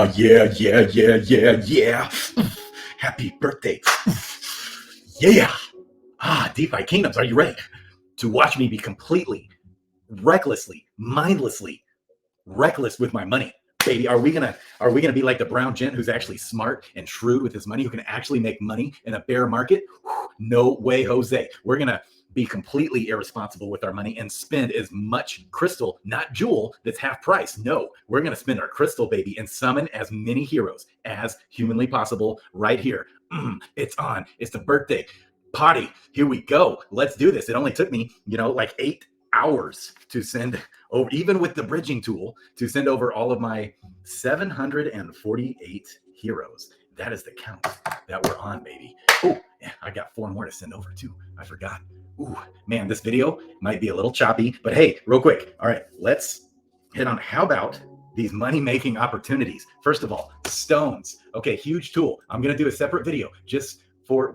Yeah. Happy birthday. Yeah. DeFi Kingdoms, are you ready to watch me be completely, recklessly, mindlessly reckless with my money? Baby, are we gonna be like the brown gent who's actually smart and shrewd with his money, who can actually make money in a bear market? No way, Jose. We're gonna be completely irresponsible with our money and spend as much crystal, not jewel, that's half price. No, we're gonna spend our crystal, baby, and summon as many heroes as humanly possible right here. It's on. It's the birthday party. Here we go. Let's do this. It only took me, like 8 hours to send over, even with the bridging tool, to send over all of my 748 heroes. That is the count that we're on, baby. Oh, I got 4 more to send over too. I forgot. Ooh, man, this video might be a little choppy, but hey, real quick. All right, let's hit on how about these money-making opportunities. First of all, stones. Okay, huge tool. I'm gonna do a separate video just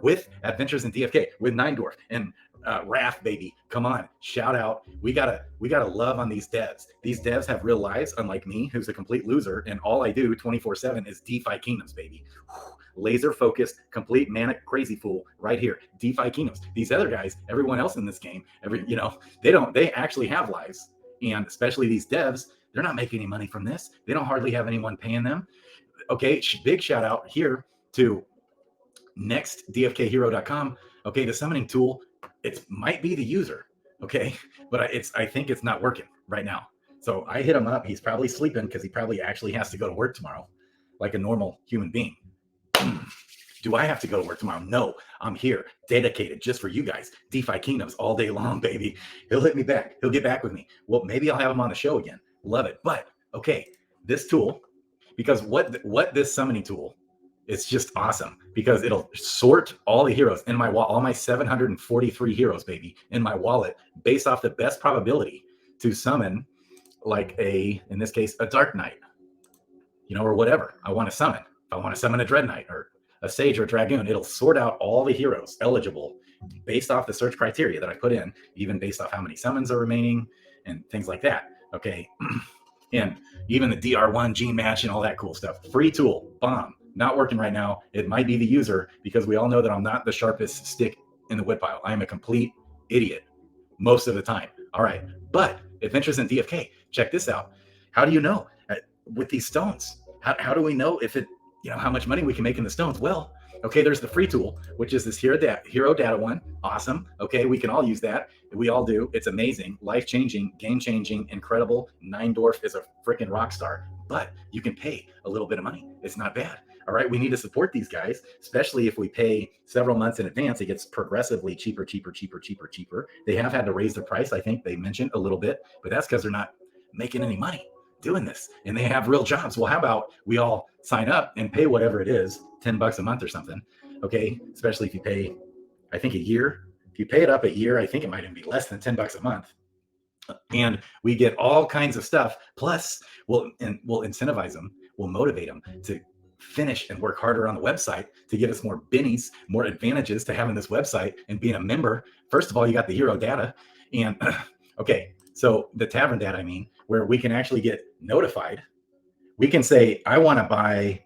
with Adventures in DFK with Dwarf and Raph, baby. Come on, shout out. We gotta love on these devs. These devs have real lives, unlike me, who's a complete loser, and all I do 24/7 is DeFi Kingdoms, baby. Laser focused, complete manic crazy fool right here. DeFi Kingdoms. These other guys, everyone else in this game, they actually have lives, and especially these devs, they're not making any money from this. They don't hardly have anyone paying them. Okay, big shout out here to nextdfkhero.com. Okay, the summoning tool, it might be the user, okay, but I think it's not working right now. So I hit him up. He's probably sleeping because he probably actually has to go to work tomorrow like a normal human being. Do I have to go to work tomorrow? No, I'm here dedicated just for you guys. DeFi Kingdoms all day long, baby. He'll hit me back. He'll get back with me. Well, maybe I'll have him on the show again. Love it. But okay, this tool, because what this summoning tool, it's just awesome because it'll sort all the heroes in my wallet, all my 743 heroes, baby, in my wallet, based off the best probability to summon, like in this case, a Dark Knight, or whatever I want to summon. If I want to summon a Dread Knight or a Sage or a Dragoon, it'll sort out all the heroes eligible based off the search criteria that I put in, even based off how many summons are remaining and things like that. Okay. And even the DR1 gene match and all that cool stuff. Free tool, bomb. Not working right now. It might be the user, because we all know that I'm not the sharpest stick in the woodpile. I am a complete idiot most of the time. All right. But Adventures in DFK, check this out. How do you know with these stones? How do we know if it, how much money we can make in the stones? Well, okay, there's the free tool, which is this hero data one. Awesome. Okay, we can all use that. We all do. It's amazing, life-changing, game-changing, incredible. Dwarf is a freaking rock star, but you can pay a little bit of money. It's not bad. All right, we need to support these guys, especially if we pay several months in advance. It gets progressively cheaper. They have had to raise the price, I think they mentioned a little bit, but that's because they're not making any money doing this, and they have real jobs. Well, how about we all sign up and pay whatever it is, $10 a month or something? Okay, especially if you pay, I think, a year. If you pay it up a year, I think it might even be less than $10 a month. And we get all kinds of stuff. Plus, we'll incentivize them. We'll motivate them to finish and work harder on the website to give us more bennies, more advantages to having this website and being a member. First of all, you got the hero data. And okay, so the tavern data, I mean, where we can actually get notified. We can say, I want to buy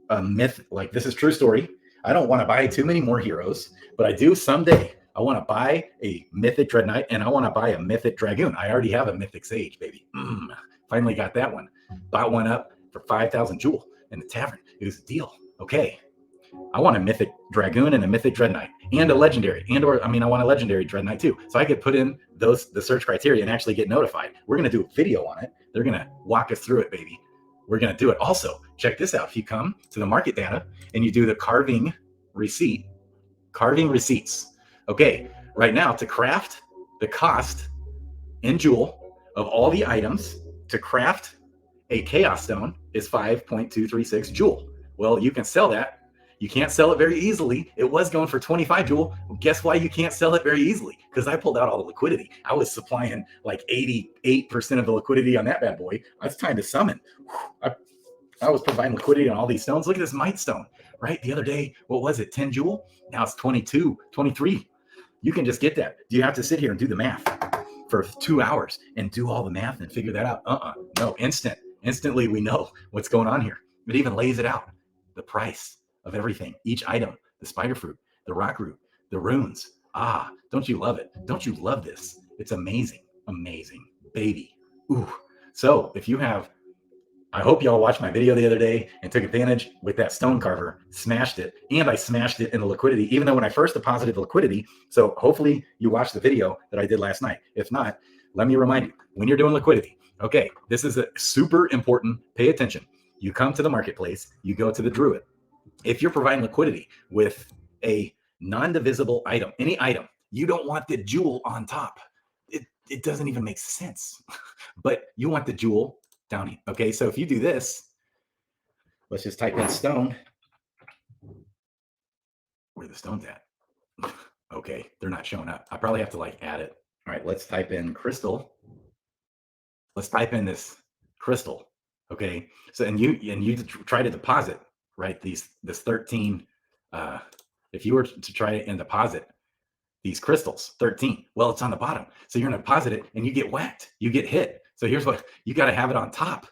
a myth, like this is true story. I don't want to buy too many more heroes, but I do someday. I want to buy a mythic Dread Knight, and I want to buy a mythic Dragoon. I already have a mythic Sage, baby. Finally got that one. Bought one up for 5,000 jewel in the tavern. It was a deal. Okay. I want a mythic Dragoon and a mythic Dread Knight and a legendary, I want a legendary Dread Knight too. So I could put in the search criteria and actually get notified. We're going to do a video on it. They're going to walk us through it, baby. We're going to do it. Also, check this out. If you come to the market data and you do the carving receipts. Okay. Right now, to craft, the cost in jewel of all the items to craft a chaos stone is 5.236 jewel. Well, you can sell that. You can't sell it very easily. It was going for 25 jewel. Well, guess why you can't sell it very easily? Because I pulled out all the liquidity. I was supplying like 88% of the liquidity on that bad boy. It's time to summon. I was providing liquidity on all these stones. Look at this Might Stone, right? The other day, what was it? 10 jewel? Now it's 22, 23. You can just get that. Do you have to sit here and do the math for 2 hours and do all the math and figure that out? No, instantly we know what's going on here. It even lays it out, the price of everything, each item, the spider fruit, the rock root, the runes. Ah, don't you love it? Don't you love this? It's amazing, amazing, baby. Ooh. So if you have, I hope y'all watched my video the other day and took advantage with that stone carver, smashed it, and I smashed it in the liquidity, even though when I first deposited the liquidity. So hopefully you watched the video that I did last night. If not, let me remind you, when you're doing liquidity, okay, this is a super important, pay attention. You come to the marketplace, you go to the druid. If you're providing liquidity with a non-divisible item, any item, you don't want the jewel on top. It doesn't even make sense, but you want the jewel down here. Okay, so if you do this, let's just type in stone. Where the stone's at? Okay, they're not showing up. I probably have to like add it. All right, let's type in crystal. Let's type in this crystal. Okay, so and you try to deposit, right? This 13. If you were to try it and deposit these crystals, 13. Well, it's on the bottom, so you're gonna deposit it and you get whacked. You get hit. So here's what you got to have it on top.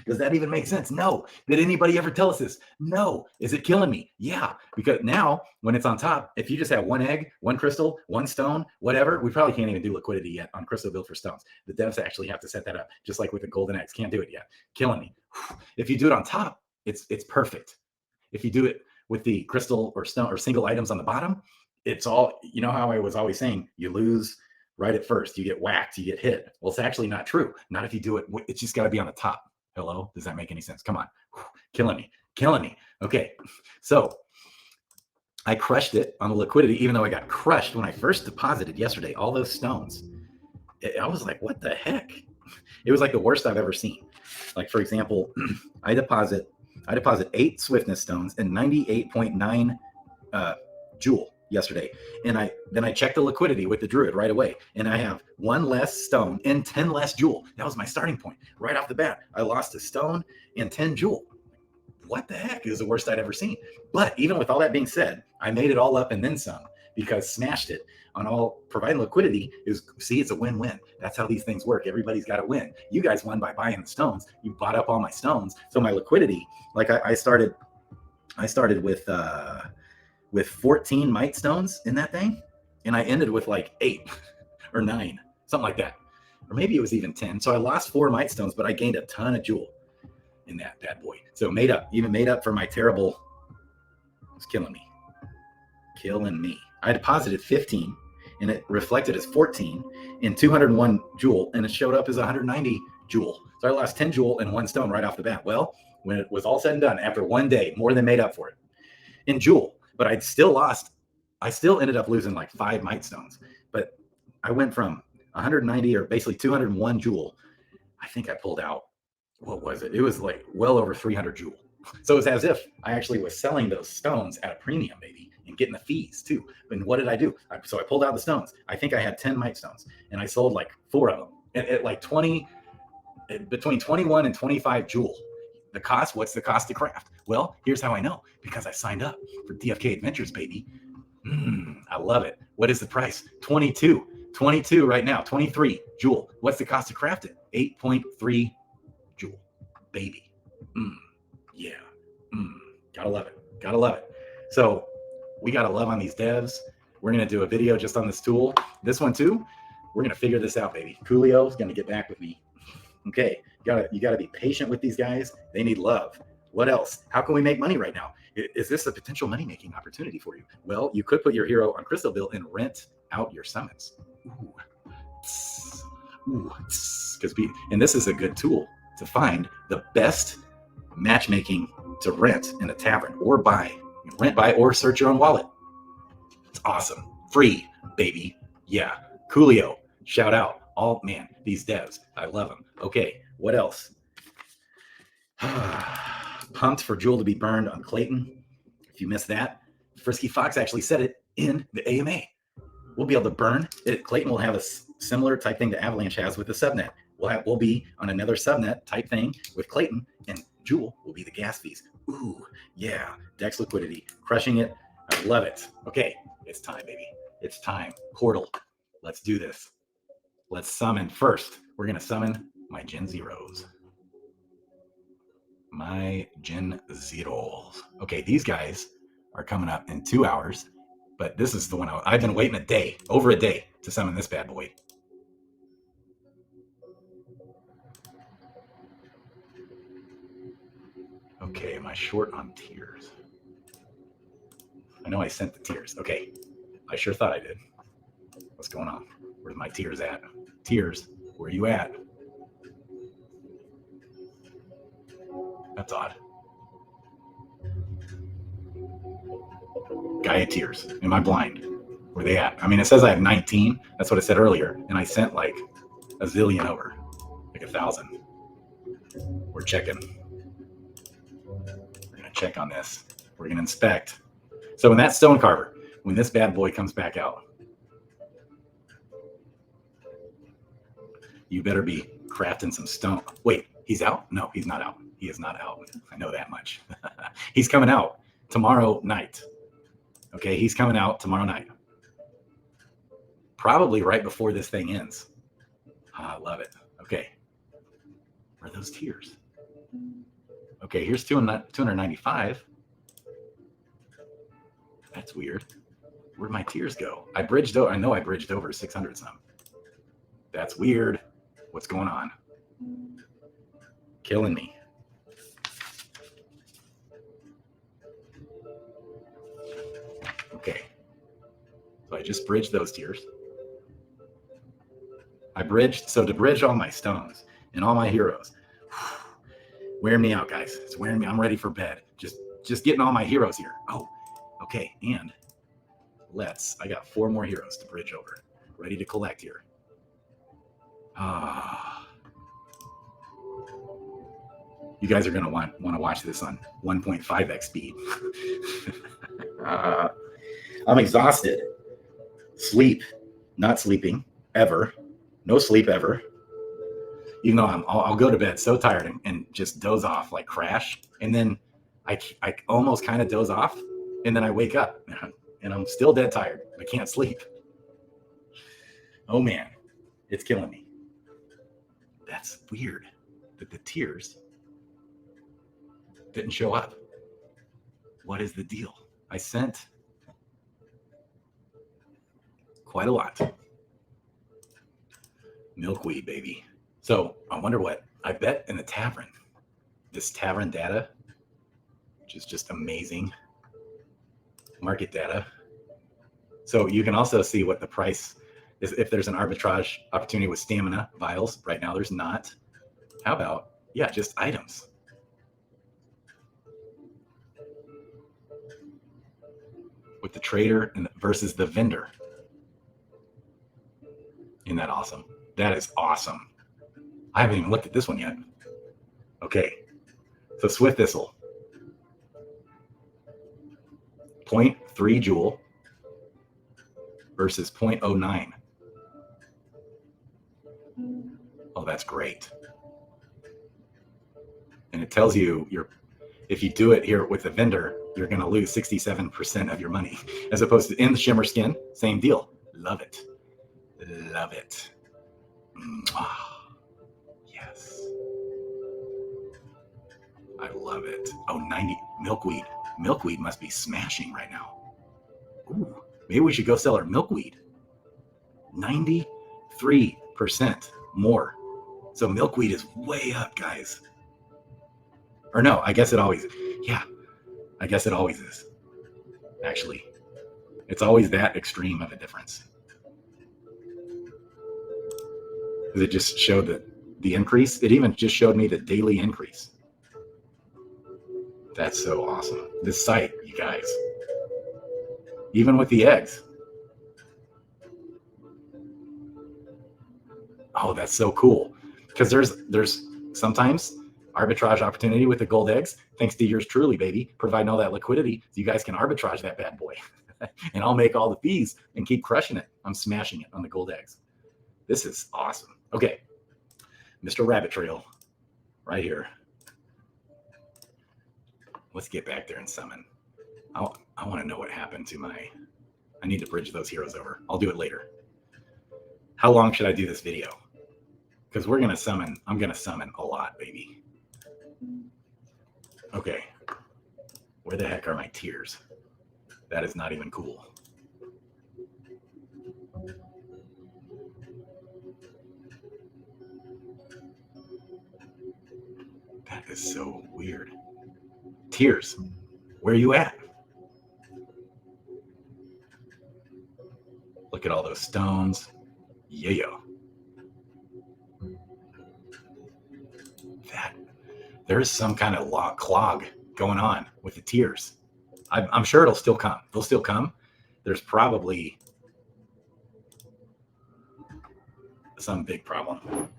Does that even make sense? No. Did anybody ever tell us this? No. Is it killing me? Yeah. Because now when it's on top, if you just have one egg, one crystal, one stone, whatever, we probably can't even do liquidity yet on Crystalville for stones. The devs actually have to set that up, just like with the golden eggs. Can't do it yet. Killing me. If you do it on top, it's perfect. If you do it with the crystal or stone or single items on the bottom, it's all, you know how I was always saying, you lose right at first, you get whacked, you get hit. Well, it's actually not true. Not if you do it. It's just got to be on the top. Hello? Does that make any sense? Come on. Killing me. Killing me. Okay. So I crushed it on the liquidity, even though I got crushed when I first deposited yesterday, all those stones. I was like, what the heck? It was like the worst I've ever seen. Like, for example, I deposit 8 swiftness stones and 98.9 jewel yesterday, and then I checked the liquidity with the druid right away, and I have 1 less stone and 10 less jewel. That was my starting point right off the bat. I lost a stone and 10 jewel. What the heck? It was the worst I'd ever seen. But even with all that being said, I made it all up and then some, because smashed it on all providing liquidity is, see, it's a win-win. That's how these things work. Everybody's got to win. You guys won by buying the stones. You bought up all my stones, so my liquidity, like I started with 14 mite stones in that thing, and I ended with like 8 or 9, something like that, or maybe it was even 10. So I lost 4 mite stones, but I gained a ton of jewel in that bad boy. So made up for my terrible. It's killing me. I deposited 15, and it reflected as 14 in 201 jewel, and it showed up as 190 jewel. So I lost 10 jewel and 1 stone right off the bat. Well, when it was all said and done, after 1 day, more than made up for it in jewel. But I still ended up losing like 5 mite stones. But I went from 190 or basically 201 jewel. I think I pulled out, what was it? It was like well over 300 jewel. So it's as if I actually was selling those stones at a premium, maybe, and getting the fees too. And what did I do? So I pulled out the stones. I think I had 10 mite stones, and I sold like 4 of them at like between 21 and 25 jewel. The cost, what's the cost to craft? Well, here's how I know, because I signed up for DFK Adventures, baby. I love it. What is the price? 22 right now, 23 jewel. What's the cost to craft it? 8.3 jewel, baby. Yeah. Gotta love it. So we gotta love on these devs. We're gonna do a video just on this tool. This one too. We're gonna figure this out, baby. Coolio's gonna get back with me. Okay, you gotta be patient with these guys. They need love. What else? How can we make money right now? Is this a potential money-making opportunity for you? Well, you could put your hero on Crystalville and rent out your summons. And this is a good tool to find the best matchmaking to rent in a tavern or buy. Rent, buy, or search your own wallet. It's awesome. Free, baby. Yeah. Coolio, shout out. Oh, man, these devs. I love them. Okay, what else? Pumped for Jewel to be burned on Clayton. If you missed that, Frisky Fox actually said it in the AMA. We'll be able to burn it. Clayton will have a similar type thing to Avalanche has with the subnet. We'll be on another subnet type thing with Clayton, and Jewel will be the gas fees. Ooh, yeah. Dex liquidity, crushing it. I love it. Okay, it's time, baby. It's time. Portal. Let's do this. Let's summon first. We're going to summon my Gen Zeros. My Gen Zeros. Okay, these guys are coming up in 2 hours, but this is the one I've been waiting a day, over a day, to summon this bad boy. Okay, am I short on tiers? I know I sent the tiers. Okay, I sure thought I did. What's going on? Where's my tiers at? Tiers, where are you at? That's odd. Gaia tiers. Am I blind? Where they at? I mean, it says I have 19. That's what it said earlier. And I sent like a zillion over, like 1,000. We're checking. We're going to check on this. We're going to inspect. So when that stone carver, when this bad boy comes back out, you better be crafting some stone. Wait, he's out? No, he's not out. He is not out. I know that much. He's coming out tomorrow night. Okay, he's coming out tomorrow night. Probably right before this thing ends. I love it. Okay. Where are those tiers? Okay, here's 295. That's weird. Where'd my tiers go? I bridged over. I know I bridged over 600 some. That's weird. What's going on? Killing me. Okay. So I just bridged those tiers. I bridged, so to bridge all my stones and all my heroes. Wearing me out, guys. It's wearing me. I'm ready for bed. Just getting all my heroes here. Oh, okay. And I got 4 more heroes to bridge over. Ready to collect here. You guys are going to want to watch this on 1.5x speed. I'm exhausted. Sleep. Not sleeping. Ever. No sleep ever. Even though I'll go to bed so tired and just doze off, like crash. And then I almost kind of doze off. And then I wake up and I'm still dead tired. I can't sleep. Oh man, it's killing me. That's weird that the tiers didn't show up. What is the deal? I sent quite a lot. Milkweed, baby. So I wonder what, I bet in the tavern, this tavern data, which is just amazing, market data. So you can also see what the price is, if there's an arbitrage opportunity with stamina vials. Right now there's not. How about, yeah, just items. With the trader versus the vendor. Isn't that awesome? That is awesome. I haven't even looked at this one yet. Okay. So Swift Thistle. 0.3 joule versus 0.09. Oh, that's great. And it tells you if you do it here with the vendor, you're going to lose 67% of your money, as opposed to in the shimmer skin, same deal. Love it. Love it. Yes. I love it. Oh, 90 milkweed. Milkweed must be smashing right now. Ooh, maybe we should go sell our milkweed. 93% more. So milkweed is way up, guys. Or no, I guess it always, yeah, I guess it always is. Actually, it's always that extreme of a difference. Because it just showed the increase. It even just showed me the daily increase. That's so awesome. This site, you guys, even with the eggs. Oh, that's so cool. Because there's sometimes arbitrage opportunity with the gold eggs, thanks to yours truly, baby, providing all that liquidity so you guys can arbitrage that bad boy. And I'll make all the fees and keep crushing it. I'm smashing it on the gold eggs. This is awesome. Okay, Mr. Rabbit Trail, right here. Let's get back there and summon. I want to know what happened to I need to bridge those heroes over. I'll do it later. How long should I do this video? Because I'm going to summon a lot, baby. Okay. Where the heck are my tiers? That is not even cool. That is so weird. Tiers, where are you at? Look at all those stones. Yeah. That there's some kind of clog going on with the tiers. I'm sure it'll still come. They'll still come. There's probably some big problem.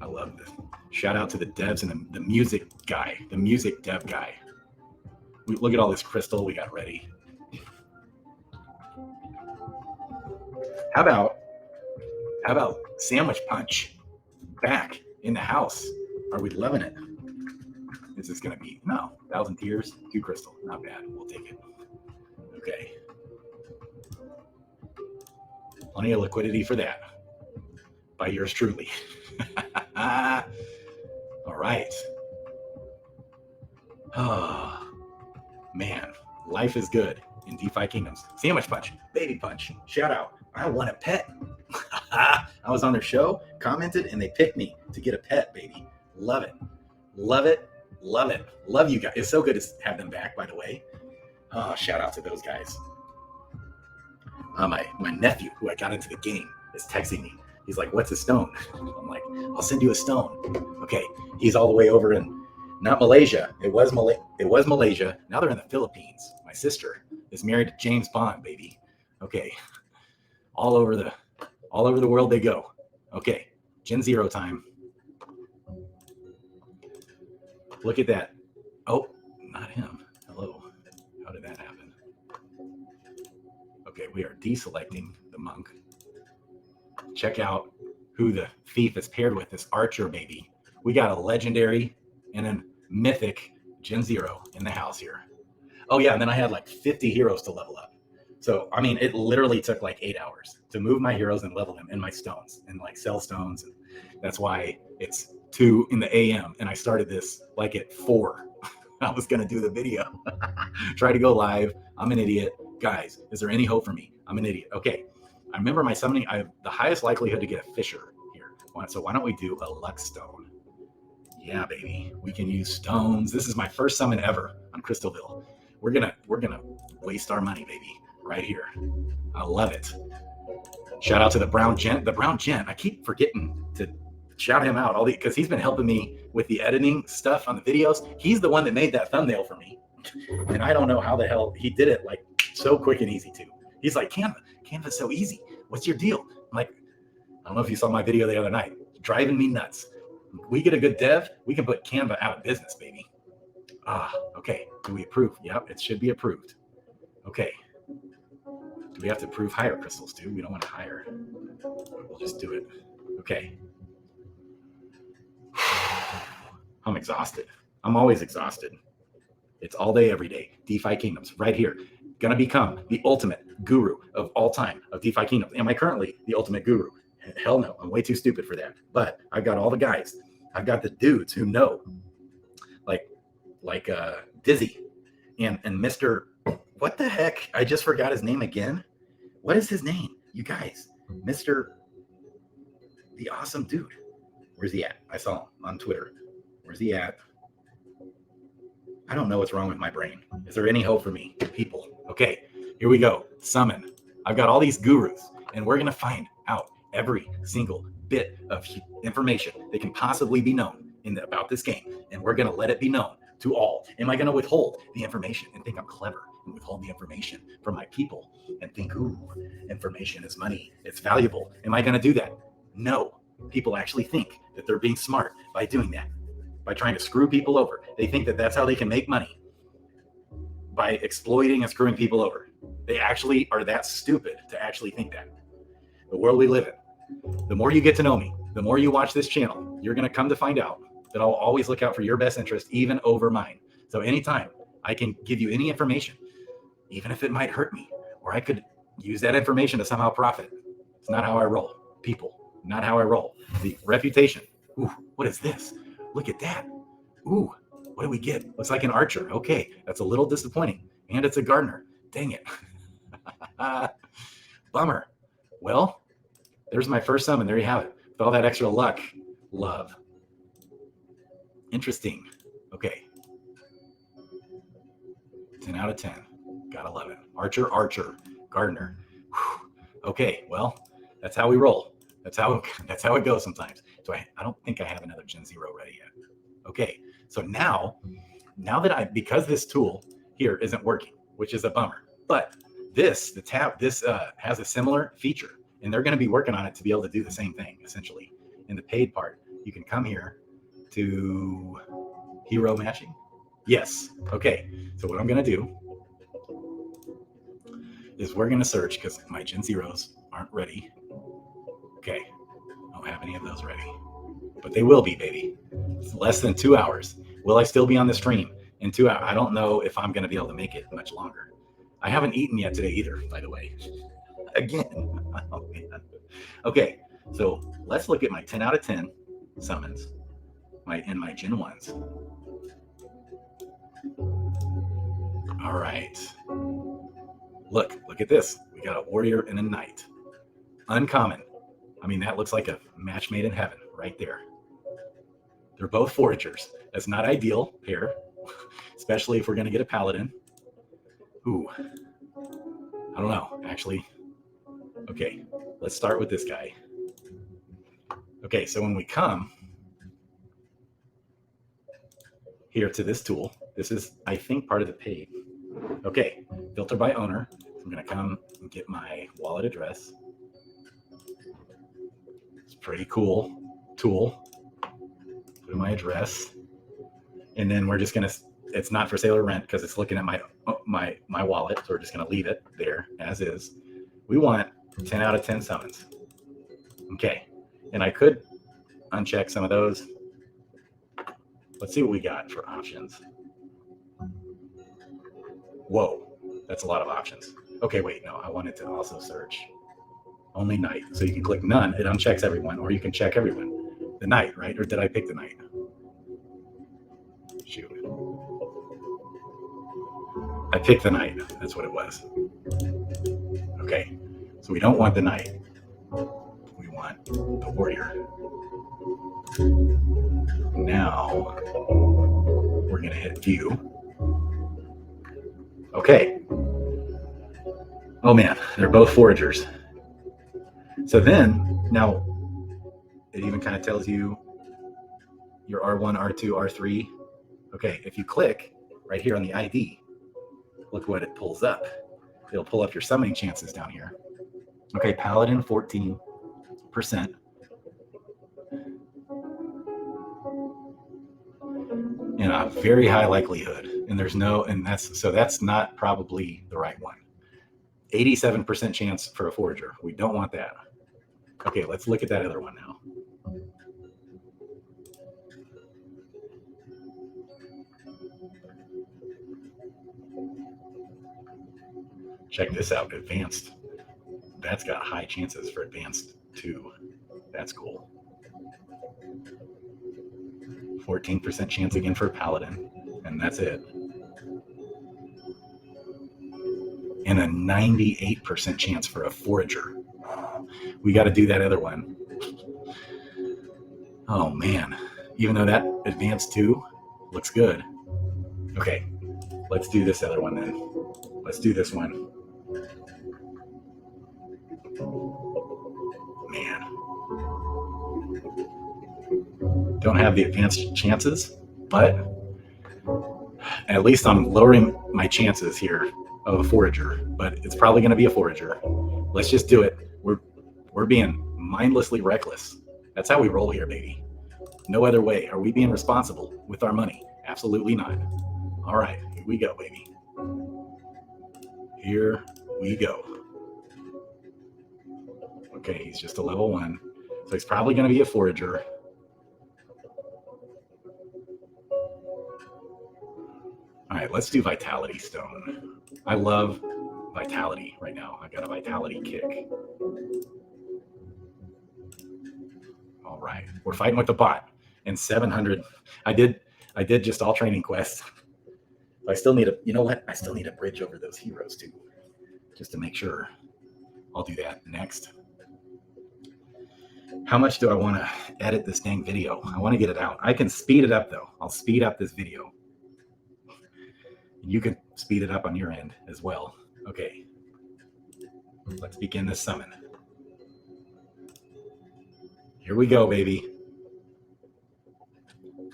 I love this. Shout out to the devs and the music guy, the music dev guy. Look at all this crystal we got ready. How about Sandwich Punch back in the house? Are we loving it? Is this gonna be 1,000 tiers, 2 crystal? Not bad. We'll take it. Okay. Plenty of liquidity for that. By yours truly. All right. Oh, man. Life is good in DeFi Kingdoms. Sandwich Punch, Baby Punch, shout out. I want a pet. I was on their show, commented, and they picked me to get a pet, baby. Love it. Love it. Love it. Love you guys. It's so good to have them back, by the way. Shout out to those guys. My nephew, who I got into the game, is texting me. He's like, what's a stone? I'm like, I'll send you a stone. Okay. He's all the way over in, not Malaysia. It was Malaysia. Now they're in the Philippines. My sister is married to James Bond, baby. Okay. All over the world they go. Okay. Gen Zero time. Look at that. Oh, not him. Hello. How did that happen? Okay, we are deselecting the monk. Check out who the thief is paired with, this archer baby. We got a legendary and a mythic Gen Zero in the house here. Oh yeah, and then I had like 50 heroes to level up. So, I mean, it literally took like 8 hours to move my heroes and level them and my stones and like sell stones. And that's why it's 2 in the AM. And I started this like at 4. I was going to do the video. Try to go live. I'm an idiot. Guys, is there any hope for me? I'm an idiot. Okay. I remember my summoning. I have the highest likelihood to get a fisher here. So why don't we do a luck stone? Yeah, baby. We can use stones. This is my first summon ever on Crystalville. We're gonna waste our money, baby. Right here. I love it. Shout out to the brown gent. The brown gent. I keep forgetting to shout him out because he's been helping me with the editing stuff on the videos. He's the one that made that thumbnail for me. And I don't know how the hell he did it like so quick and easy too. He's like, Canva's so easy. What's your deal? I'm like, I don't know if you saw my video the other night. Driving me nuts. We get a good dev, we can put Canva out of business, baby. Okay. Do we approve? Yep, it should be approved. Okay. Do we have to approve higher crystals too? We don't want to hire. We'll just do it. Okay. I'm exhausted. I'm always exhausted. It's all day, every day. DeFi Kingdoms right here. Gonna become the ultimate guru of all time of DeFi Kingdoms. Am I currently the ultimate guru? Hell no. I'm way too stupid for that. But I've got all the guys. I've got the dudes who know, like Dizzy and Mr. What the heck? I just forgot his name again. What is his name? You guys, Mr. The Awesome Dude. Where's he at? I saw him on Twitter. Where's he at? I don't know what's wrong with my brain. Is there any hope for me, people? Okay, here we go. Summon. I've got all these gurus, and we're going to find out every single bit of information that can possibly be known about this game, and we're going to let it be known to all. Am I going to withhold the information and think I'm clever and withhold the information from my people and think, ooh, information is money, it's valuable? Am I going to do that? No. People actually think that they're being smart by doing that, by trying to screw people over. They think that that's how they can make money, by exploiting and screwing people over. They actually are that stupid to actually think that. The world we live in, the more you get to know me, the more you watch this channel, you're going to come to find out that I'll always look out for your best interest, even over mine. So anytime I can give you any information, even if it might hurt me, or I could use that information to somehow profit. It's not how I roll, people. Not how I roll. The reputation. Ooh, what is this? Look at that. Ooh, What do we get? Looks like an archer. Okay, that's a little disappointing. And it's a gardener. Dang it. Bummer. Well, there's my first summon. There you have it. With all that extra luck. Love. Interesting. Okay. 10 out of 10. Gotta love it. Archer, archer, gardener. Whew. Okay, well, that's how we roll. That's how it goes sometimes. So I don't think I have another Gen 0 ready yet. Okay, so now that because this tool here isn't working, which is a bummer, but the tab has a similar feature, and they're going to be working on it to be able to do the same thing, essentially. In the paid part, you can come here to hero matching. Yes. Okay, so what I'm going to do is we're going to search, because my Gen 0s aren't ready. Okay, I don't have any of those ready, but they will be, baby. It's less than 2 hours. Will I still be on the stream in 2 hours? I don't know if I'm going to be able to make it much longer. I haven't eaten yet today either, by the way. Again. Oh, man. Okay, so let's look at my 10 out of 10 summons in my Gen 1s. All right. Look at this. We got a warrior and a knight. Uncommon. I mean, that looks like a match made in heaven right there. They're both foragers. That's not ideal here, especially if we're going to get a paladin. Ooh, I don't know, actually. Okay, let's start with this guy. Okay, so when we come here to this tool, this is, I think, part of the paid. Okay, filter by owner. I'm going to come and get my wallet address. It's a pretty cool tool. Put in my address. And then we're just going to, it's not for sale or rent because it's looking at my wallet. So we're just going to leave it there as is. We want 10 out of 10 summons. Okay. And I could uncheck some of those. Let's see what we got for options. Whoa, that's a lot of options. Okay, wait, no, I wanted to also search only knight. So you can click none, it unchecks everyone, or you can check everyone. The knight, right? Or did I pick the knight? Shoot. I picked the knight, that's what it was. Okay, so we don't want the knight. We want the warrior. Now, we're gonna hit view. Okay. Oh man, they're both foragers. So then, now, it even kind of tells you your R1, R2, R3. Okay, if you click right here on the ID, look what it pulls up. It'll pull up your summoning chances down here. Okay, Paladin 14%. And a very high likelihood. And there's no, and that's not probably the right one. 87% chance for a forager. We don't want that. Okay, let's look at that other one now. Check this out, advanced. That's got high chances for advanced too. That's cool. 14% chance again for paladin, and that's it. And a 98% chance for a forager. We got to do that other one. Oh man, even though that advanced too looks good. Okay, let's do this other one then. Let's do this one. Man. Don't have the advanced chances, but at least I'm lowering my chances here of a forager, but it's probably going to be a forager. Let's just do it. We're being mindlessly reckless. That's how we roll here, baby. No other way. Are we being responsible with our money? Absolutely not. All right, here we go, baby. Here we go. Okay, he's just a level 1. So he's probably going to be a forager. All right, let's do Vitality Stone. I love Vitality right now. I got a Vitality kick. All right, we're fighting with the bot. And 700. I did just all training quests. I still need a, you know what? I still need a bridge over those heroes too, just to make sure. I'll do that next. How much do I want to edit this dang video? I want to get it out. I can speed it up though. I'll speed up this video. You can speed it up on your end as well. Okay. Let's begin this summon. Here we go, baby.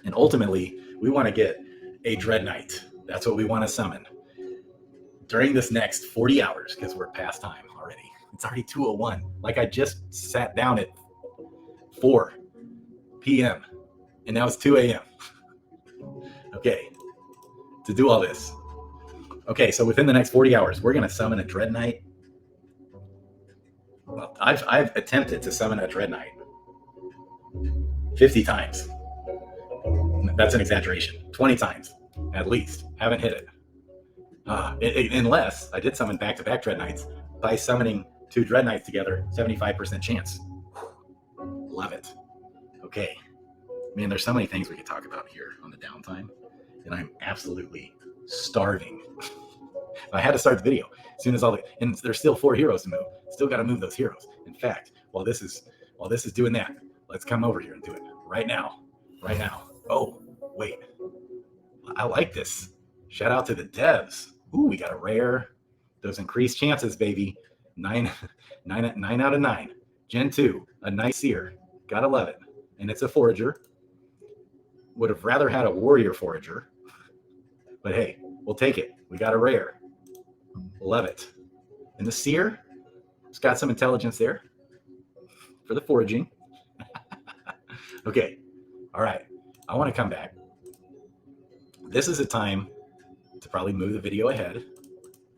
And ultimately, we want to get a Dread Knight. That's what we want to summon during this next 40 hours, because we're past time already. It's already 2:01. Like, I just sat down at 4 p.m. and now it's 2 a.m. Okay, to do all this. Okay, so within the next 40 hours, we're going to summon a Dread Knight. Well, I've attempted to summon a Dread Knight 50 times. That's an exaggeration. 20 times, at least. Haven't hit it. Unless I did summon back-to-back Dread Knights by summoning 2 Dread Knights together, 75% chance. Love it. Okay. Man, there's so many things we could talk about here on the downtime, and I'm absolutely starving. I had to start the video as soon as and there's still 4 heroes to move. Still got to move those heroes. In fact, while this is doing that, let's come over here and do it right now. Right now. Oh, wait. I like this. Shout out to the devs. Ooh, we got a rare. Those increased chances, baby. 9 out of 9. Gen 2, a nice seer. Gotta love it. And it's a forager. Would have rather had a warrior forager. But hey, we'll take it. We got a rare. Love it. And the seer, it's got some intelligence there for the foraging. Okay. All right. I want to come back. This is a time to probably move the video ahead,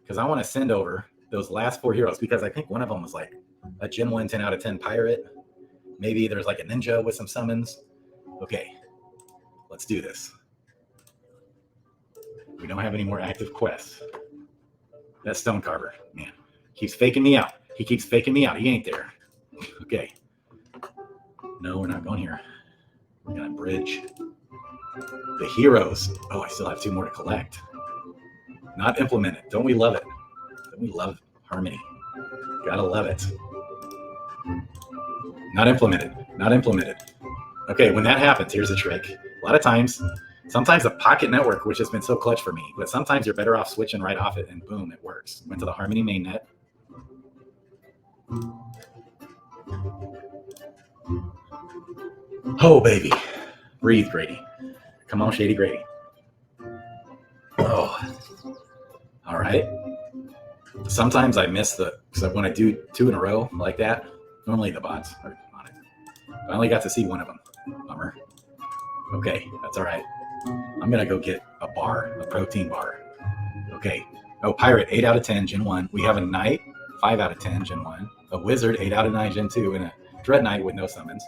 because I want to send over those last 4 heroes, because I think one of them was like a Gen 1 10 out of 10 pirate. Maybe there's like a ninja with some summons. Okay. Let's do this. We don't have any more active quests. That stone carver, man, keeps faking me out. He keeps faking me out. He ain't there. Okay. No, we're not going here. We're going to bridge. The heroes. Oh, I still have 2 more to collect. Not implemented. Don't we love it? Don't we love harmony? Gotta love it. Not implemented. Not implemented. Okay, when that happens, here's a trick. A lot of times, sometimes a pocket network, which has been so clutch for me, but sometimes you're better off switching right off it, and boom, it works. Went to the Harmony mainnet. Oh, baby. Breathe, Grady. Come on, Shady Grady. Oh. All right. Sometimes I miss so when I do 2 in a row like that, normally the bots are on it. I only got to see one of them. Bummer. Okay, that's all right. I'm going to go get a protein bar. Okay. Oh, Pirate, 8 out of 10, Gen 1. We have a Knight, 5 out of 10, Gen 1. A Wizard, 8 out of 9, Gen 2. And a Dread Knight with no summons.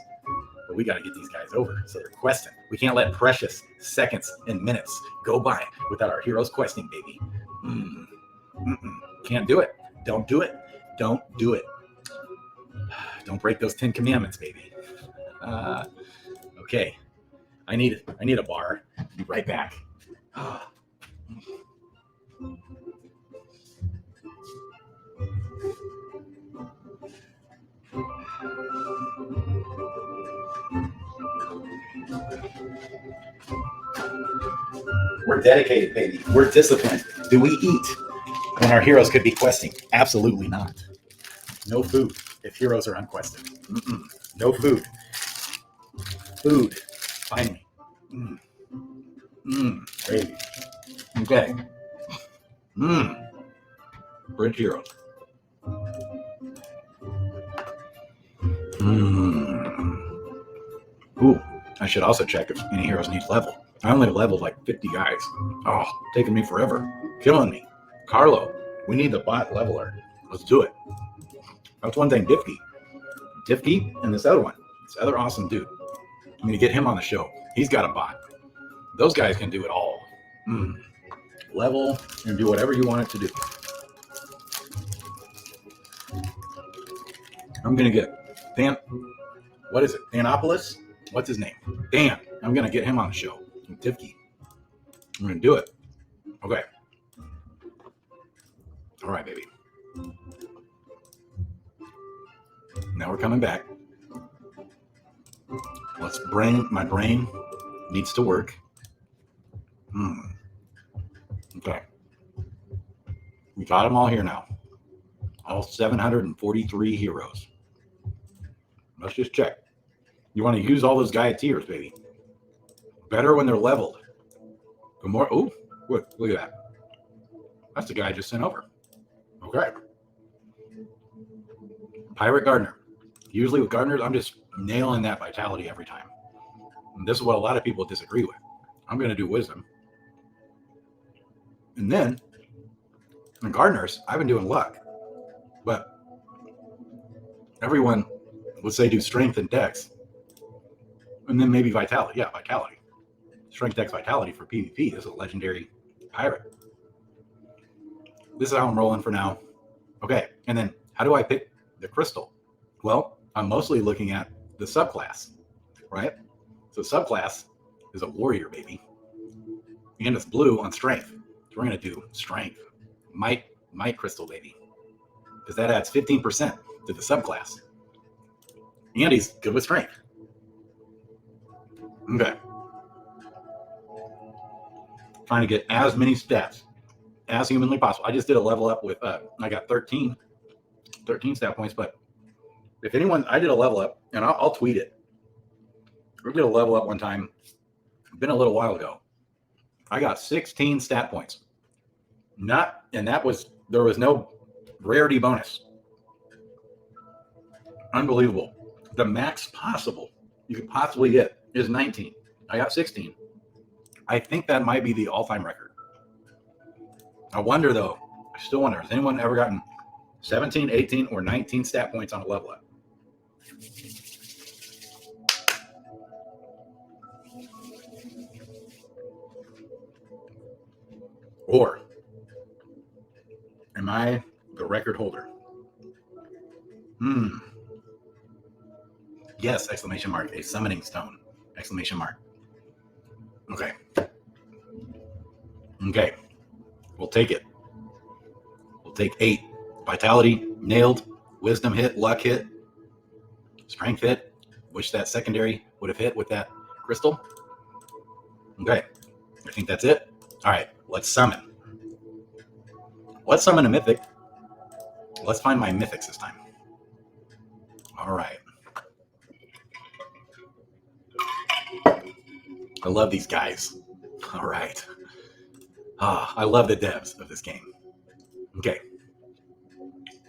But we got to get these guys over, so they're questing. We can't let precious seconds and minutes go by without our heroes questing, baby. Can't do it. Don't do it. Don't do it. Don't break those 10 commandments, baby. Okay. I need a bar. Be right back. We're dedicated, baby. We're disciplined. Do we eat when our heroes could be questing? Absolutely not. No food if heroes are unquested. No food. Food. Finally. Baby. Okay. Bridge heroes. Ooh, I should also check if any heroes need level. I only leveled like 50 guys. Oh, taking me forever. Killing me. Carlo, we need the bot leveler. Let's do it. That's one thing, Difky and this other one. This other awesome dude. I'm going to get him on the show. He's got a bot. Those guys can do it all. Level and do whatever you want it to do. I'm going to get Dan. What is it? Danopolis? What's his name? Dan. I'm going to get him on the show. Difky. I'm going to do it. Okay. All right, baby. Now we're coming back. My brain needs to work. Okay. We got them all here now. All 743 heroes. Let's just check. You want to use all those Gaia tiers, baby. Better when they're leveled. The more, oh, look at that. That's the guy I just sent over. Okay. Pirate Gardener. Usually with gardeners, I'm just nailing that vitality every time. And this is what a lot of people disagree with. I'm going to do wisdom. And then, in gardeners, I've been doing luck. But everyone would say do strength and dex. And then maybe vitality. Yeah, vitality. Strength, dex, vitality for PvP. This is a legendary pirate. This is how I'm rolling for now. Okay, and then how do I pick the crystal? Well, I'm mostly looking at the subclass, right? So subclass is a warrior, baby. And it's blue on strength. So we're going to do strength. Might crystal, baby. Because that adds 15% to the subclass. And he's good with strength. Okay. Trying to get as many stats as humanly possible. I just did a level up with, I got 13 stat points, but if anyone, I did a level up, and I'll tweet it. We did a level up one time, been a little while ago. I got 16 stat points. There was no rarity bonus. Unbelievable. The max possible you could possibly get is 19. I got 16. I think that might be the all-time record. I wonder, though, I still wonder, has anyone ever gotten 17, 18, or 19 stat points on a level up? Or am I the record holder? Yes, exclamation mark. A summoning stone. Exclamation mark. Okay. Okay. We'll take it. We'll take 8. Vitality, nailed. Wisdom hit, luck hit. Strength hit. Wish that secondary would have hit with that crystal. Okay. I think that's it. All right. Let's summon. Let's summon a mythic. Let's find my mythics this time. All right. I love these guys. All right. I love the devs of this game. Okay.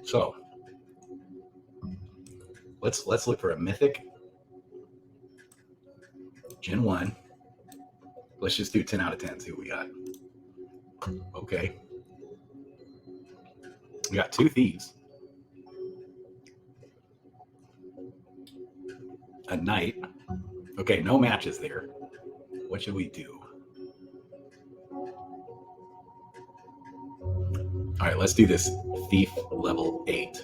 So let's look for a mythic. Gen 1. Let's just do 10 out of 10. See what we got. Okay. We got 2 thieves. A knight. Okay, no matches there. What should we do? All right, let's do this thief level 8.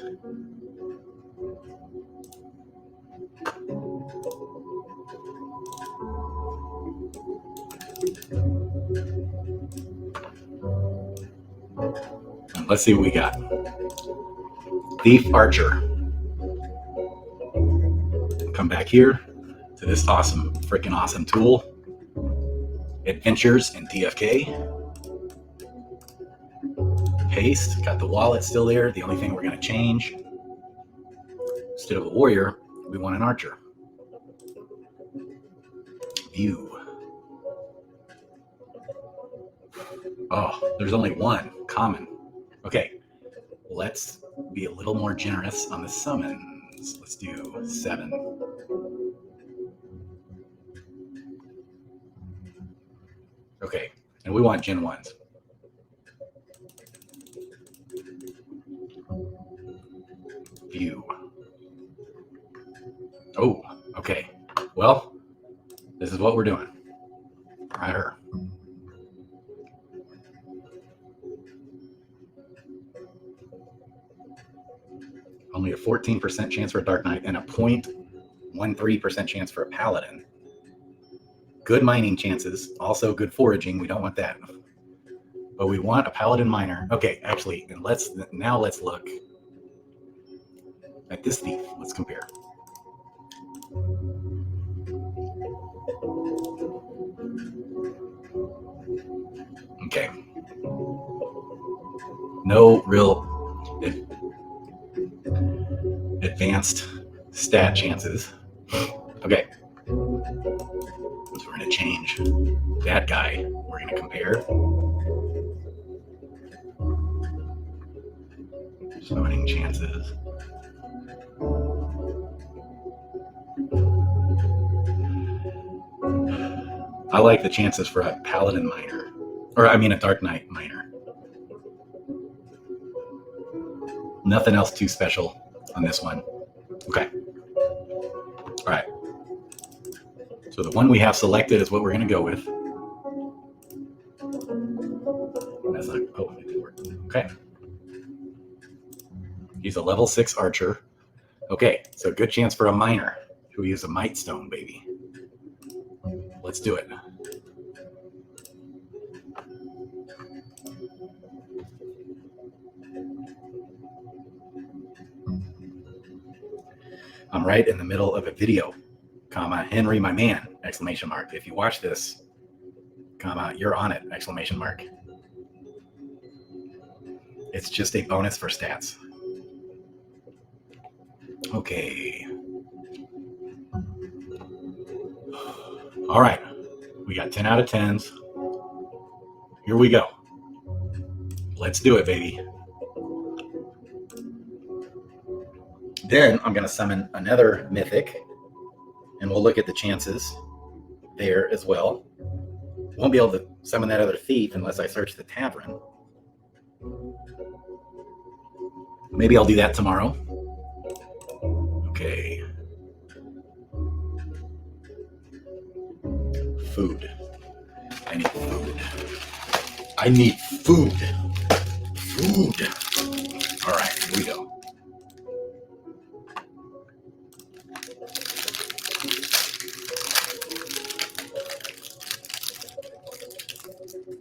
Let's see what we got. Thief Archer. Come back here to this freaking awesome tool. Adventures in DFK. Paste. Got the wallet still there. The only thing we're going to change, instead of a warrior, we want an archer. View. Oh, there's only one common. Okay, let's be a little more generous on the summons. Let's do 7. Okay, and we want Gen 1s. View. Oh, okay. Well, this is what we're doing. Try her. Only a 14% chance for a Dark Knight and a 0.13% chance for a Paladin. Good mining chances, also good foraging. We don't want that. But we want a paladin miner. Okay, actually, and let's look at this thief. Let's compare. Okay. No real advanced stat chances. Okay. So we're going to change that guy. We're going to compare. Summoning chances. I like the chances for a paladin miner. Or I mean a dark knight miner. Nothing else too special on this one. Okay. All right. So the one we have selected is what we're going to go with. That's like, oh, it didn't work. Okay. He's a level 6 archer. Okay, so good chance for a miner who use a might stone, baby. Let's do it. I'm right in the middle of a video, comma, Henry, my man, exclamation mark. If you watch this, comma, you're on it, exclamation mark. It's just a bonus for stats. Okay. All right. We got 10 out of 10s. Here we go. Let's do it, baby. Then I'm going to summon another mythic, and we'll look at the chances there as well. Won't be able to summon that other thief unless I search the tavern. Maybe I'll do that tomorrow. Okay. Food. I need food. I need food. Food. All right, here we go.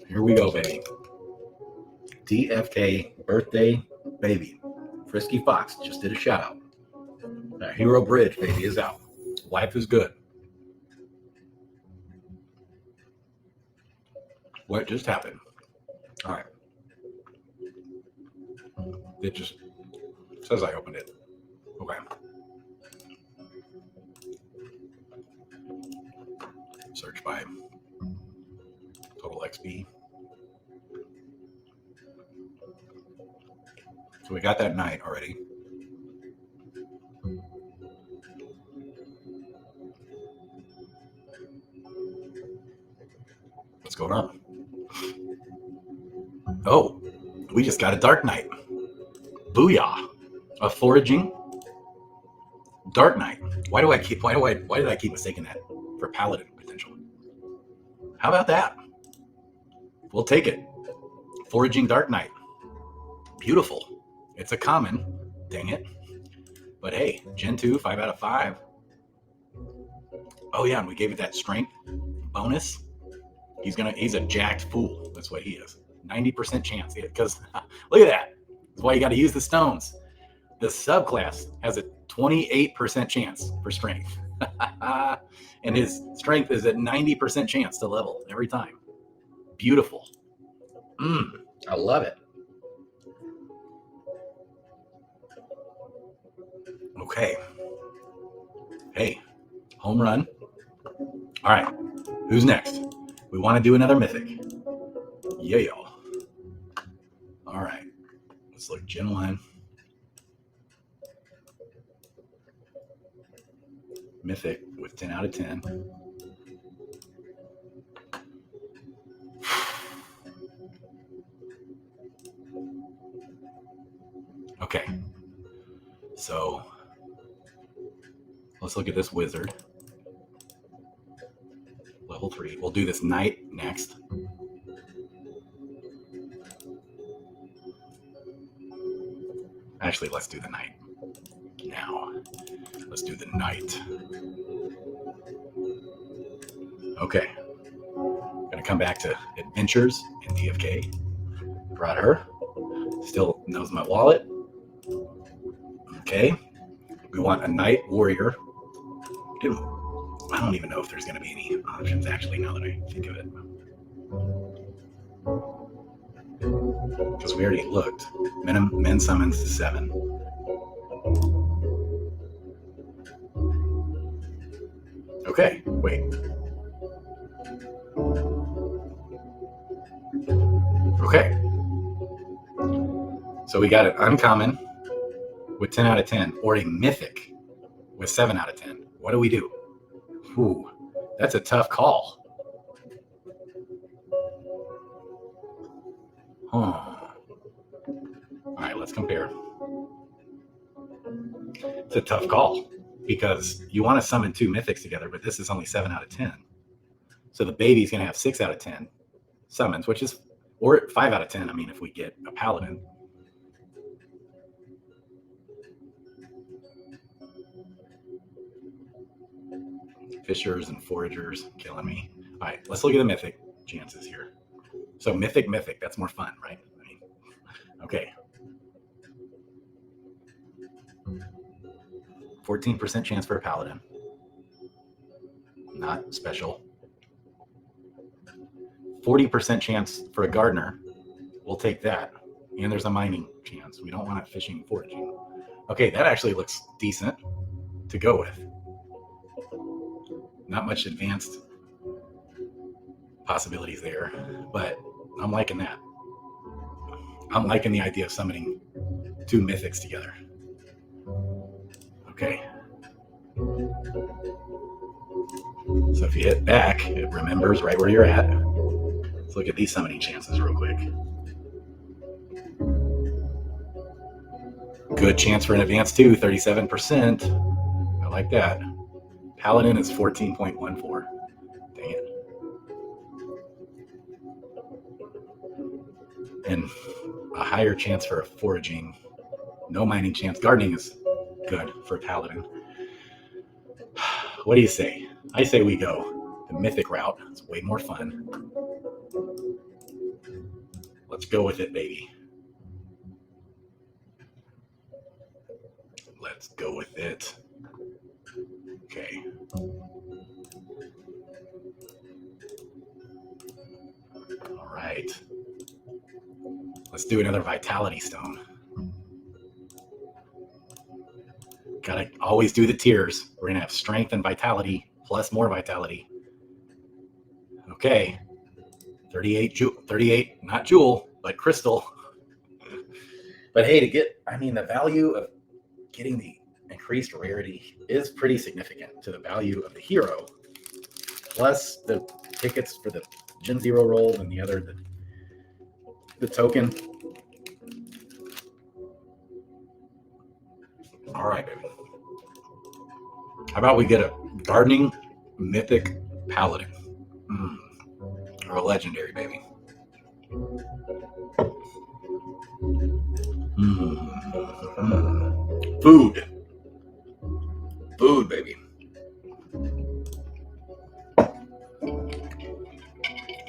Here we go, baby. DFK birthday baby. Frisky Fox just did a shout out. Our Hero Bridge baby is out. Life is good. What just happened? All right. It just says I opened it. Okay. Search by total XP. So we got that knight already. What's going on? Oh, we just got a dark knight. Booyah. A foraging dark knight. Why did I keep mistaking that for paladin potential? How about that? We'll take it. Foraging dark knight. Beautiful. It's a common. Dang it. But hey, Gen 2, 5 out of 5. Oh yeah, and we gave it that strength bonus. He's a jacked fool. That's what he is. 90% chance. Because look at that. That's why you got to use the stones. The subclass has a 28% chance for strength. And his strength is at 90% chance to level every time. Beautiful. I love it. Okay. Hey, home run. All right. Who's next? We want to do another mythic. Yeah, y'all. All right. Let's look Gen 1. Mythic with 10 out of 10. Okay. So let's look at this wizard. Level 3. We'll do this knight next. Actually, let's do the knight now. Let's do the knight. Okay. Gonna come back to adventures in DFK. Brought her. Still knows my wallet. Okay. We want a night warrior. Dude, I don't even know if there's gonna be any options actually now that I think of it. Because we already looked. Men summons to 7. Okay, wait. Okay. So we got an uncommon with 10 out of 10, or a mythic with 7 out of 10. What do we do? Ooh, that's a tough call. All right, let's compare. It's a tough call because you want to summon 2 mythics together, but this is only 7 out of 10. So the baby's going to have 6 out of 10 summons, which is, or 5 out of 10. I mean, if we get a paladin. Fishers and foragers killing me. All right, let's look at the mythic chances here. So mythic, that's more fun, right? I mean, okay. 14% chance for a paladin. Not special. 40% chance for a gardener. We'll take that. And there's a mining chance. We don't want it fishing and foraging. Okay, that actually looks decent to go with. Not much advanced possibilities there, but I'm liking that. I'm liking the idea of summoning 2 mythics together. Okay. So if you hit back, it remembers right where you're at. Let's look at these summoning chances real quick. Good chance for an advance too, 37%. I like that. Paladin is 14.14. Dang it. And a higher chance for a foraging. No mining chance. Gardening is good for a paladin. What do you say? I say we go the mythic route. It's way more fun. Let's go with it, baby. Let's go with it. Okay. All right. Let's do another vitality stone. Gotta always do the tiers. We're gonna have strength and vitality plus more vitality. Okay. 38, not jewel, but crystal. But hey, the value of getting the increased rarity is pretty significant to the value of the hero, plus the tickets for the Gen 0 roll and the other, the token. All right, baby. How about we get a gardening mythic paladin? Or a legendary, baby. Food, baby.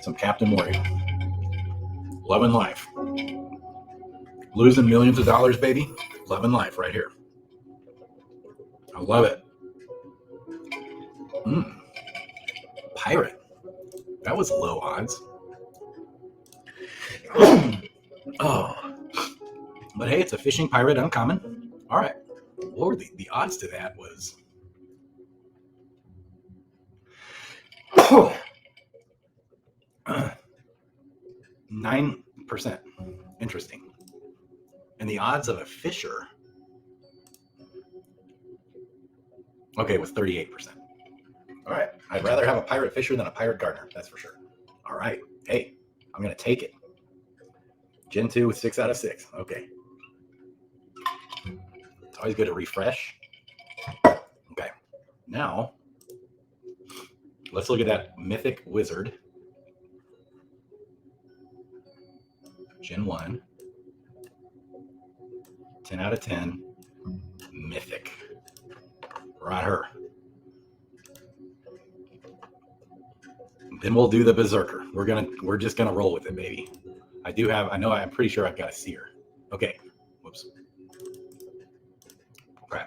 Some Captain Morgan. Loving life. Losing millions of dollars, baby. Loving life right here. I love it. Pirate. That was low odds. Oh. But hey, it's a fishing pirate uncommon. All right. What were the odds to that was... 9%. Interesting. And the odds of a fisher, okay, was 38%. All right. I'd rather have a pirate fisher than a pirate gardener. That's for sure. All right. Hey, I'm going to take it. Gen 2 with 6 out of 6. Okay. It's always good to refresh. Okay. Now, let's look at that mythic wizard. Gen 1. 10 out of 10. Mythic. Right her. Then we'll do the berserker. We're just gonna roll with it, baby. I'm pretty sure I've got a seer. Okay. Whoops. Okay.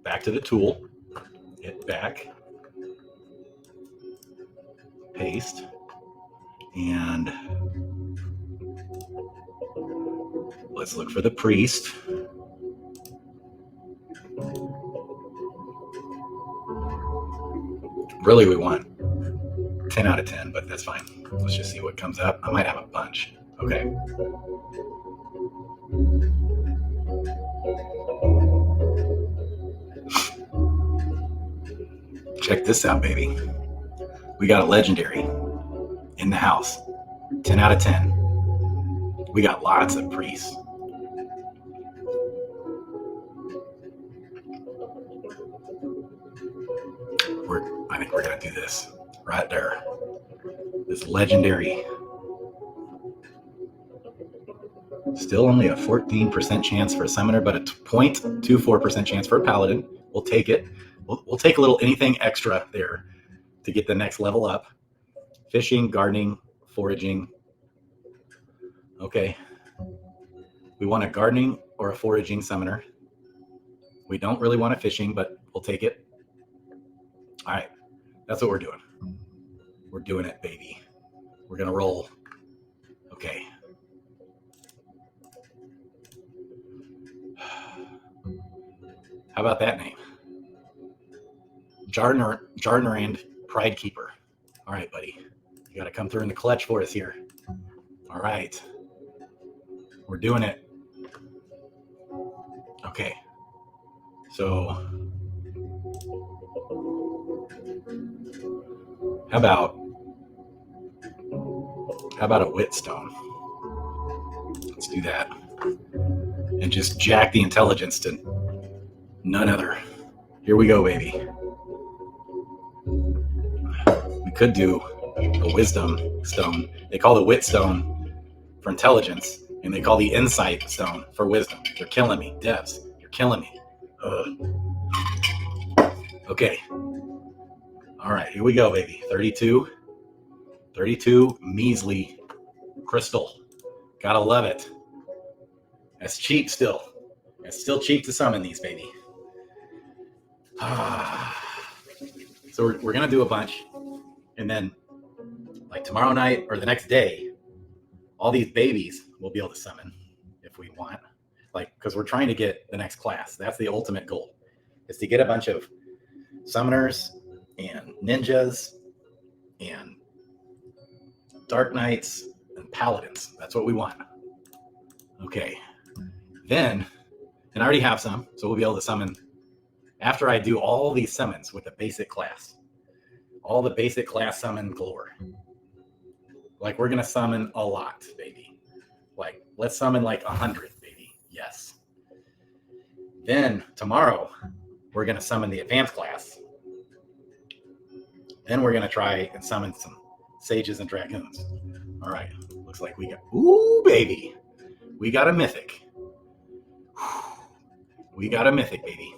Back to the tool. Hit back. Paste. And let's look for the priest. Really, we want 10 out of 10, but that's fine. Let's just see what comes up. I might have a bunch. Okay. Check this out, baby. We got a legendary in the house. 10 out of 10. We got lots of priests. I think we're going to do this right there. This legendary. Still only a 14% chance for a summoner, but a 0.24% chance for a paladin. We'll take it. We'll take a little anything extra there to get the next level up. Fishing, gardening, foraging. Okay. We want a gardening or a foraging summoner. We don't really want a fishing, but we'll take it. All right. That's what we're doing. We're doing it, baby. We're going to roll. Okay. How about that name? Jardner and Pride Keeper. All right, buddy. You got to come through in the clutch for us here. All right. We're doing it. Okay. So, how about a Whitstone? Let's do that. And just jack the intelligence to none other. Here we go, baby. We could do a Wisdom Stone. They call the Wit Stone for intelligence, and they call the Insight Stone for wisdom. You're killing me, devs. You're killing me. Okay. All right, here we go, baby. 32 measly crystal. Gotta love it. That's cheap still. It's still cheap to summon these, baby. So we're going to do a bunch. And then, like tomorrow night or the next day, all these babies we'll be able to summon if we want. Like, because we're trying to get the next class. That's the ultimate goal, is to get a bunch of summoners and ninjas and dark knights and paladins. That's what we want. Okay. Then, and I already have some, so we'll be able to summon after I do all these summons with the basic class. All the basic class summon galore. Like, we're going to summon a lot, baby. Like, let's summon like 100, baby. Yes. Then, tomorrow, we're going to summon the advanced class. Then we're going to try and summon some sages and dragoons. All right. Looks like we got... Ooh, baby. We got a mythic. We got a mythic, baby.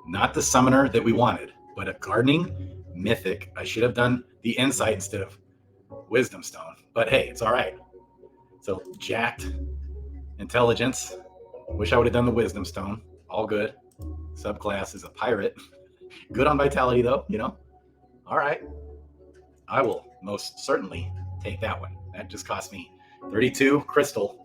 Not the summoner that we wanted, but a gardening mythic. I should have done the insight instead of wisdom stone, but hey, it's all right. So jacked intelligence. Wish I would have done the wisdom stone. All good. Subclass is a pirate. Good on vitality though, you know. All right. I will most certainly take that one. That just cost me 32 crystal,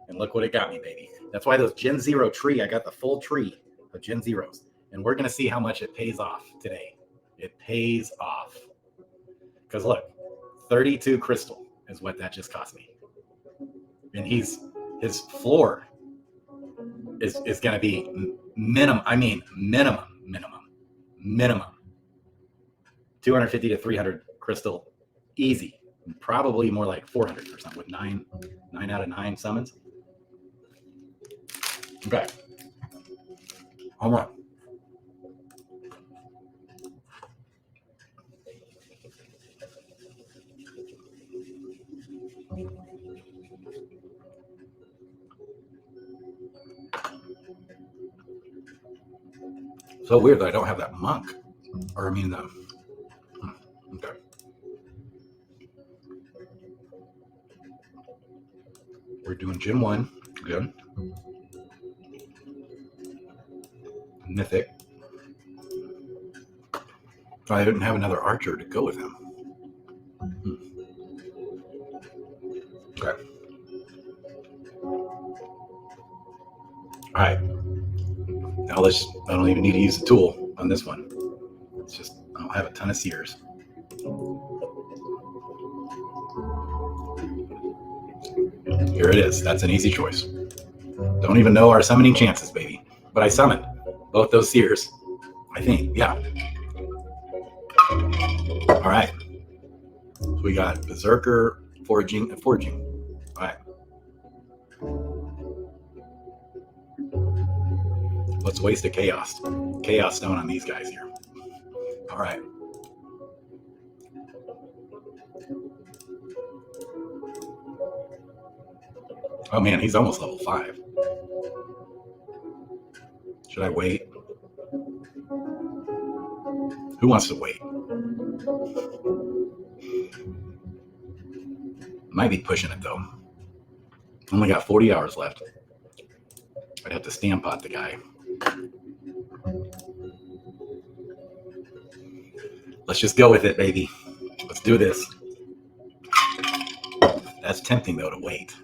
and look what it got me, baby. That's why those Gen Zero tree, I got the full tree of Gen Zeros. And we're going to see how much it pays off today. It pays off. Because look, 32 crystal is what that just cost me. And his floor is going to be minimum 250 to 300 crystal, easy. Probably more like 400 or something with 9 out of 9 summons. Okay. Home run. So weird that I don't have that monk. Or I mean, We're doing Gen 1. Good. Mythic. I didn't have another archer to go with him. Okay. All right. Now I don't even need to use the tool on this one. It's just, I don't have a ton of seers. Here it is. That's an easy choice. Don't even know our summoning chances, baby. But I summoned both those seers. I think, yeah. All right. So we got Berserker, Foraging, and Foraging. All right. Let's waste a Chaos Stone on these guys here. All right. Oh man, he's almost level 5. Should I wait? Who wants to wait? Might be pushing it though. Only got 40 hours left. I'd have to stand pot the guy. Let's just go with it, baby. Let's do this. That's tempting though to wait.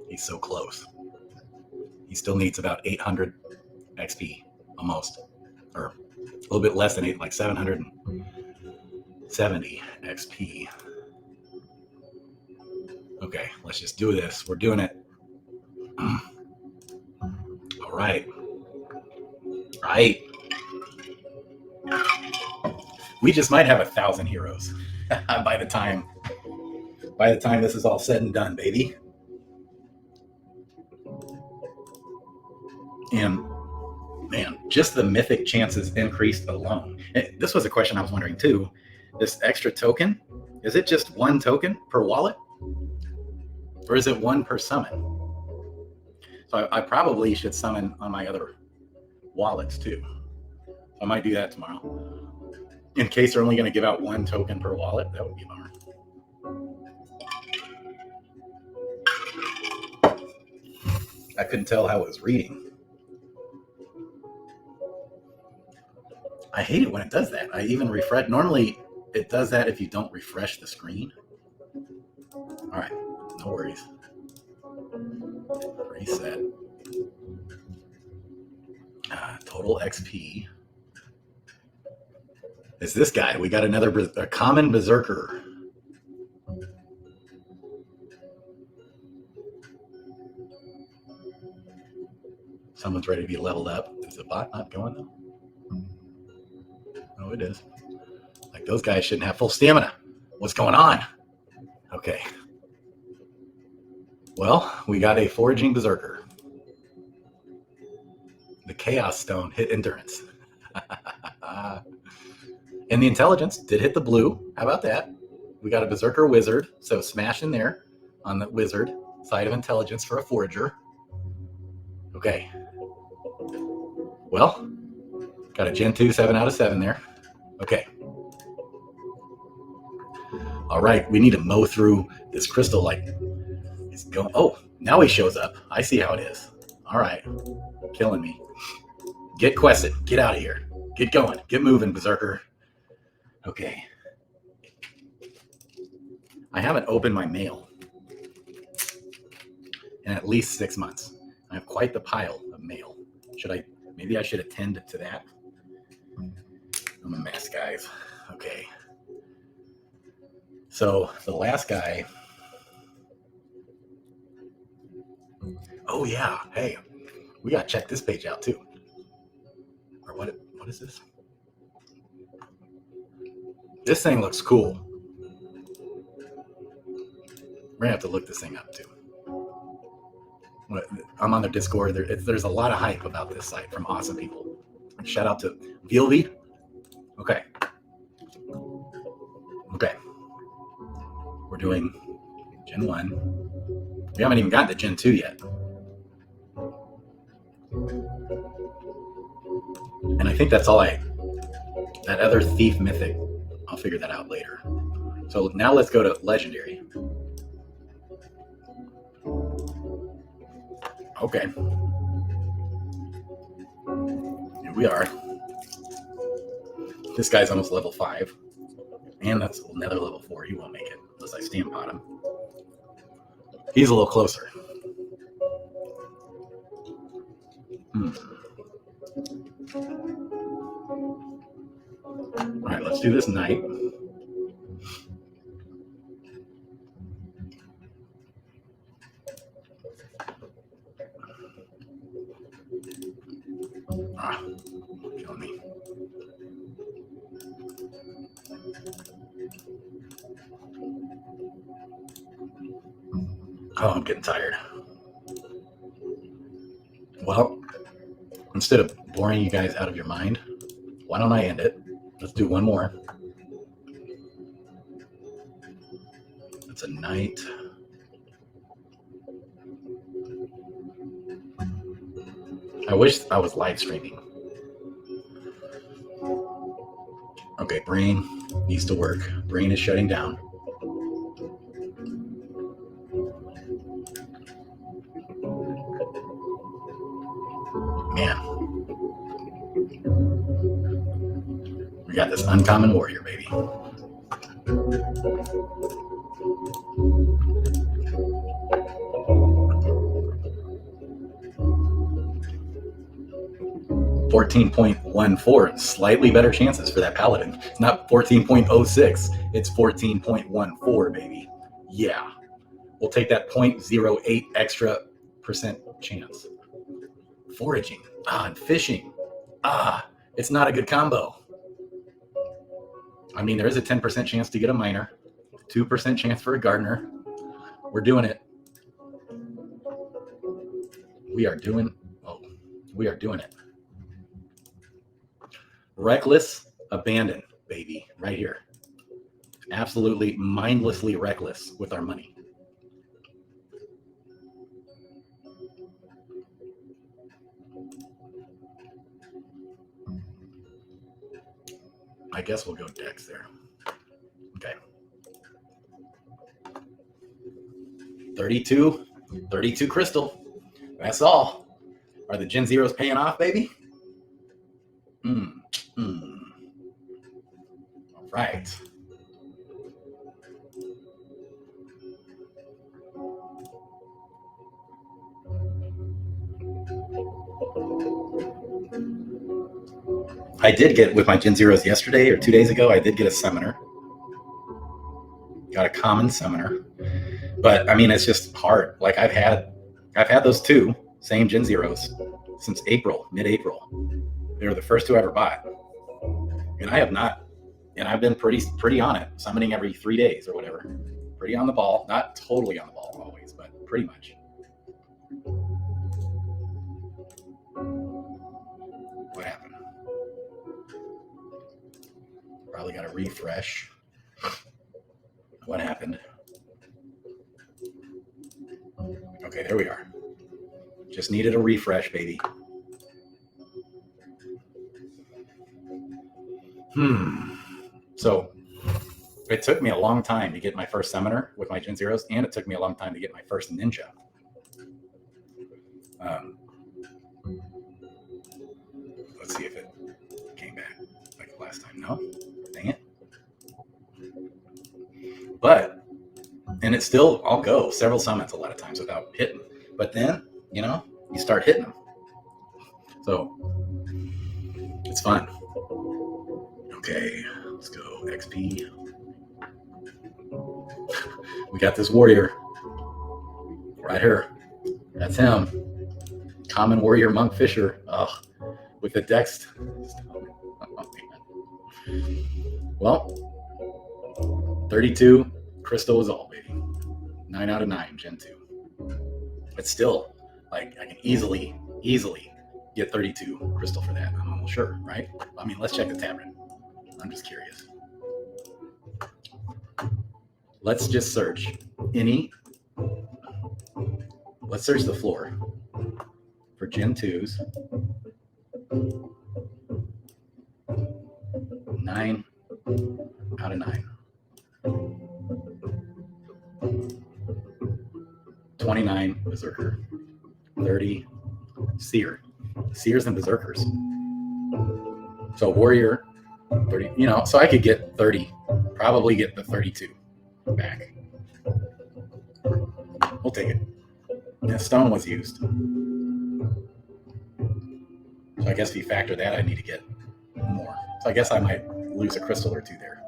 He's so close. He still needs about 800 XP, almost, or a little bit less than 8, like 770 XP. Okay, let's just do this. We're doing it. All right. Right. We just might have 1,000 heroes by the time this is all said and done, baby. And man, just the mythic chances increased alone. This was a question I was wondering too. This extra token, is it just one token per wallet? Or is it one per summon? So I probably should summon on my other wallets too. I might do that tomorrow. In case they're only going to give out one token per wallet, that would be a bummer. I couldn't tell how it was reading. I hate it when it does that. I even refresh. Normally, it does that if you don't refresh the screen. All right, no worries. Reset. Total XP. It's this guy. We got a common Berserker. Someone's ready to be leveled up. Is the bot not going though? Oh, it is. Like those guys shouldn't have full stamina. What's going on? Okay. Well, we got a Foraging Berserker. The Chaos Stone hit Endurance. And the Intelligence did hit the blue. How about that? We got a Berserker Wizard. So smash in there on the Wizard side of Intelligence for a Forager. Okay. Well, got a Gen 2, 7 out of 7 there. Okay. All right, we need to mow through this crystal like it's going. Oh, now he shows up. I see how it is. All right. Killing me. Get quested. Get out of here. Get going. Get moving, Berserker. Okay. I haven't opened my mail in at least 6 months. I have quite the pile of mail. Maybe I should attend to that. I'm a mess, guys. Okay. So the last guy. Oh yeah. Hey, we gotta check this page out too. Or what is this? This thing looks cool. We're gonna have to look this thing up too. I'm on their Discord. There's a lot of hype about this site from awesome people. Shout out to VLV. Okay. We're doing Gen 1. We haven't even gotten to Gen 2 yet. And I think that's all that other Thief Mythic, I'll figure that out later. So now let's go to Legendary. Okay. Here we are. This guy's almost level 5. And that's another level 4. He won't make it unless I stamp on him. He's a little closer. All right, let's do this knight. Killing me. Oh, I'm getting tired. Well, instead of boring you guys out of your mind, why don't I end it? Let's do one more. It's a knight. I wish I was live streaming. Okay, brain needs to work. Brain is shutting down. Man. We got this uncommon warrior, baby. $14.14, slightly better chances for that paladin. It's not 14.06, it's 14.14, baby. Yeah, we'll take that 0.08 extra percent chance. Foraging, and fishing. It's not a good combo. I mean, there is a 10% chance to get a miner, 2% chance for a gardener. We're doing it. We are doing it. Reckless abandon, baby, right here. Absolutely mindlessly reckless with our money. I guess we'll go Dex there. Okay. 32 crystal. That's all. Are the Gen Zeros paying off, baby? All right. I did get, with my Gen Zeros yesterday or 2 days ago, I did get a summoner. Got a common summoner. But I mean, it's just hard. Like I've had those two same Gen Zeros since April, mid-April. They were the first two I ever bought. And I have not, and I've been pretty on it, summoning every 3 days or whatever. Pretty on the ball. Not totally on the ball always, but pretty much. What happened? Probably got to refresh. What happened? Okay, there we are. Just needed a refresh, baby. So it took me a long time to get my first summoner with my Gen Zeros, and it took me a long time to get my first ninja. Let's see if it came back like last time. No, dang it. But, and it's still, I'll go several summons a lot of times without hitting. But then, you know, you start hitting them. So it's fun. Okay, let's go XP. We got this warrior right here. That's him. Common warrior monk fisher. With the dex. Well, 32 crystal is all, baby. 9 out of 9, Gen 2. But still, like, I can easily get 32 crystal for that. I'm almost sure, right? I mean, let's check the tavern. I'm just curious. Let's just search let's search the floor for Gen 2s. 9 out of 9. 29 Berserker. 30, Seer. Seers and Berserkers. So Warrior, 30, you know, so I could get 30, probably get the 32 back. We'll take it. Yeah, stone was used. So I guess if you factor that, I need to get more. So I guess I might lose a crystal or two there.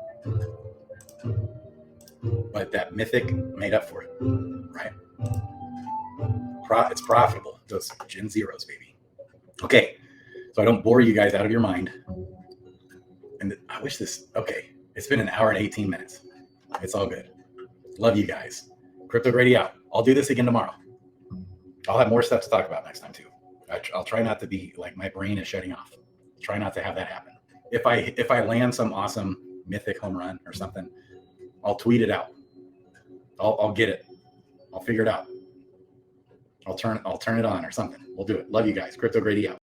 But that mythic made up for it, right? It's profitable. Those Gen Zeros, baby. Okay, so I don't bore you guys out of your mind. And I wish this, okay, it's been an hour and 18 minutes. It's all good. Love you guys. Crypto Grady out. I'll do this again tomorrow. I'll have more stuff to talk about next time too. I'll try not to be like my brain is shutting off. Try not to have that happen. If I land some awesome mythic home run or something, I'll tweet it out. I'll get it. I'll figure it out. I'll turn it on or something. We'll do it. Love you guys. Crypto Grady out.